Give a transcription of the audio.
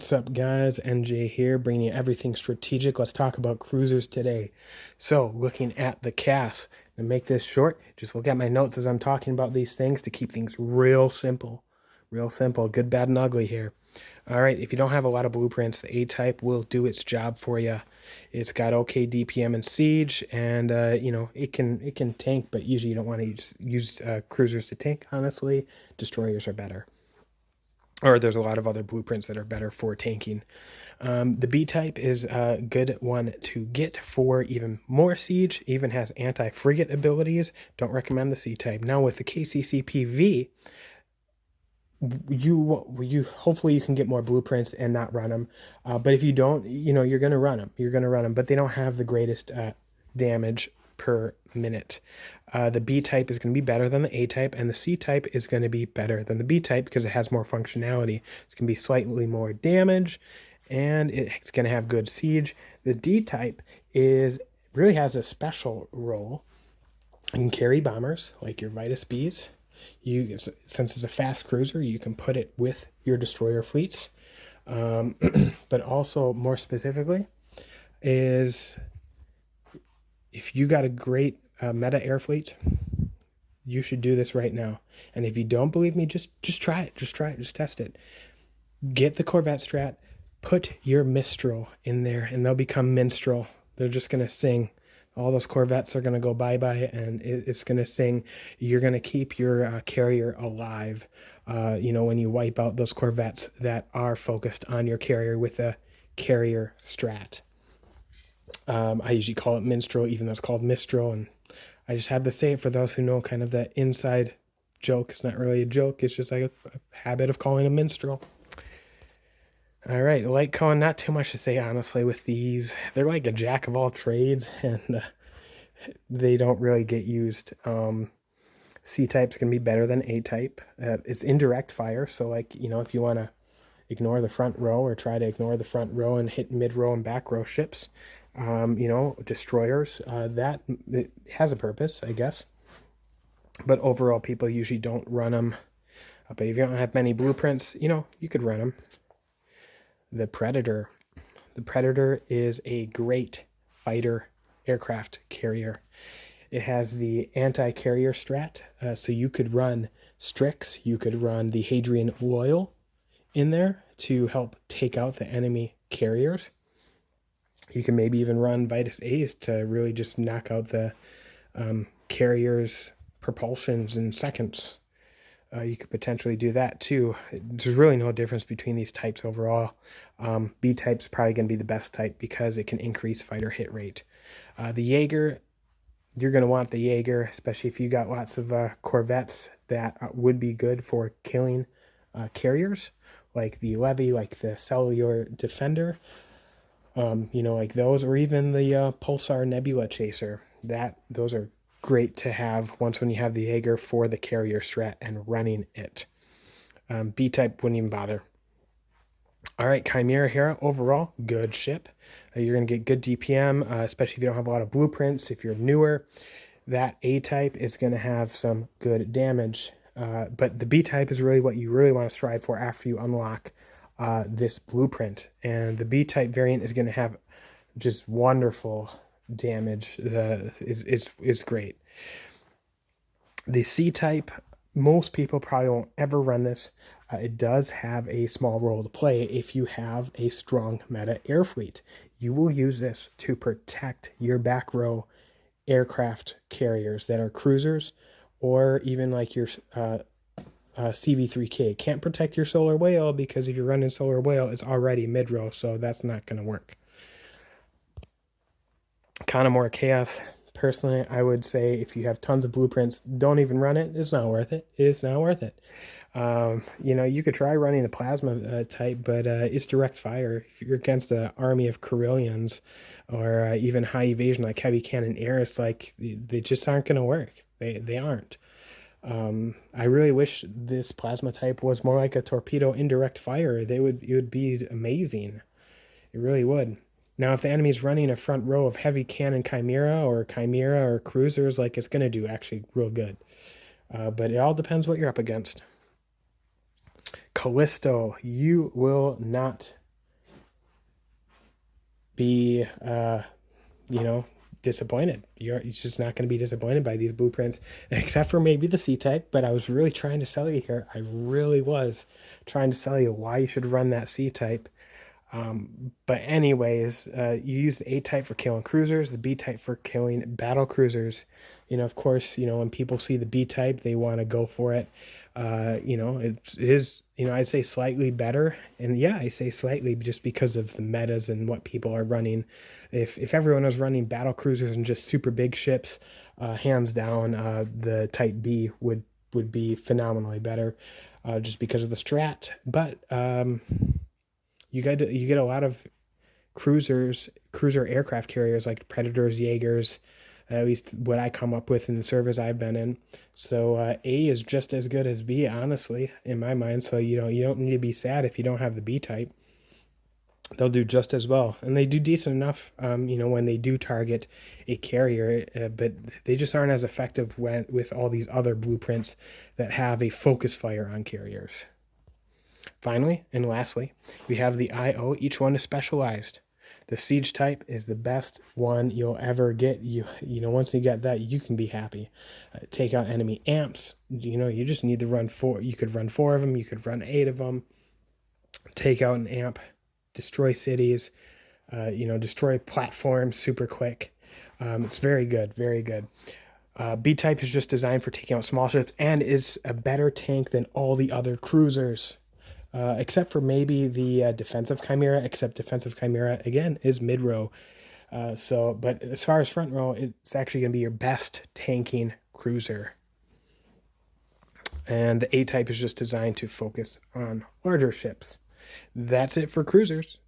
What's up, guys? NJ here, bringing you everything strategic. Let's talk about cruisers today. So, looking at the CAS, to make this short, just look at my notes as I'm talking about these things to keep things real simple. Real simple, good, bad, and ugly here. All right, if you don't have a lot of blueprints, the A-type will do its job for you. It's got okay DPM and siege, and it can tank, but usually you don't want to use cruisers to tank. Honestly, destroyers are better. Or there's a lot of other blueprints that are better for tanking. The B-type is a good one to get for even more siege, even has anti-frigate abilities. Don't recommend the C-type. Now with the KCCPV, you hopefully you can get more blueprints and not run them. But if you don't, you're going to run them. You're going to run them, but they don't have the greatest damage per minute. The B-type is going to be better than the A-type, and the C-type is going to be better than the B-type because it has more functionality. It's going to be slightly more damage, and it's going to have good siege. The D-type really has a special role. You can carry bombers like your Vitus Bs. Since it's a fast cruiser, you can put it with your destroyer fleets. But also more specifically is if you got a great meta air fleet, you should do this right now. And if you don't believe me, just try it. Just try it. Just test it. Get the Corvette strat. Put your Mistral in there, and they'll become Minstrel. They're just going to sing. All those Corvettes are going to go bye-bye, and it's going to sing. You're going to keep your carrier alive, when you wipe out those Corvettes that are focused on your carrier with a carrier strat. I usually call it Minstrel, even though it's called Mistral, and I just had to say it for those who know kind of that inside joke. It's not really a joke. It's just like a habit of calling a Minstrel. All right, light cone, not too much to say, honestly, with these. They're like a jack of all trades, and they don't really get used. C-type's going to be better than A-type. It's indirect fire, so if you want to ignore the front row or try to ignore the front row and hit mid-row and back row ships, destroyers, it has a purpose, I guess. But overall, people usually don't run them. But if you don't have many blueprints, you could run them. The Predator. The Predator is a great fighter aircraft carrier. It has the anti-carrier strat, so you could run Strix, you could run the Hadrian Loyal in there to help take out the enemy carriers. You can maybe even run Vitus A's to really just knock out the carriers' propulsions in seconds. You could potentially do that too. There's really no difference between these types overall. B-type's probably going to be the best type because it can increase fighter hit rate. The Jaeger, you're going to want the Jaeger, especially if you got lots of Corvettes that would be good for killing carriers, like the Levy, like the Cellular Defender, like those, or even the Pulsar Nebula Chaser. Those are great to have once when you have the Jaeger for the carrier strat and running it. B-type wouldn't even bother. All right, Chimera here, overall, good ship. You're going to get good DPM, especially if you don't have a lot of blueprints. If you're newer, that A-type is going to have some good damage. But the B-type is really what you really want to strive for after you unlock this blueprint. And the B-type variant is going to have just wonderful damage. Is great. The C-type, most people probably won't ever run this. It does have a small role to play if you have a strong meta air fleet. You will use this to protect your back row aircraft carriers that are cruisers, or even like your CV3K. Can't protect your Solar Whale because if you're running Solar Whale, it's already mid-row, so that's not going to work. Conamara Chaos, personally, I would say if you have tons of blueprints, don't even run it. It's not worth it. It's not worth it. You could try running the plasma type, but it's direct fire. If you're against an army of Carillions or even high evasion like heavy cannon air, it's like they just aren't going to work. They aren't. I really wish this plasma type was more like a torpedo indirect fire. It would be amazing. It really would. Now, if the enemy's running a front row of heavy cannon Chimera or cruisers, it's going to do actually real good. But it all depends what you're up against. Callisto, you will not be, disappointed. You're just not going to be disappointed by these blueprints, except for maybe the C-type. But I was really trying to sell you here. I really was trying to sell you why you should run that C-type. But anyways, you use the A-type for killing cruisers, the B-type for killing battle cruisers. Of course, when people see the B-type, they want to go for it. It is, I'd say slightly better. And yeah, I say slightly just because of the metas and what people are running. If everyone was running battle cruisers and just super big ships, hands down, the Type B would be phenomenally better, just because of the strat. But you get a lot of cruiser aircraft carriers like Predators, Jaegers, at least what I come up with in the servers I've been in. So A is just as good as B, honestly, in my mind. So you don't need to be sad if you don't have the B type. They'll do just as well, and they do decent enough. When they do target a carrier, but they just aren't as effective with all these other blueprints that have a focus fire on carriers. Finally, and lastly, we have the IO. Each one is specialized. The siege type is the best one you'll ever get. Once you get that, you can be happy. Take out enemy amps. You just need to run 4. You could run 4 of them. You could run 8 of them. Take out an amp. Destroy cities. Destroy platforms super quick. It's very good, very good. B-type is just designed for taking out small ships and is a better tank than all the other cruisers. Except for maybe the defensive Chimera, except defensive Chimera, again, is mid-row. But as far as front row, it's actually going to be your best tanking cruiser. And the A-type is just designed to focus on larger ships. That's it for cruisers.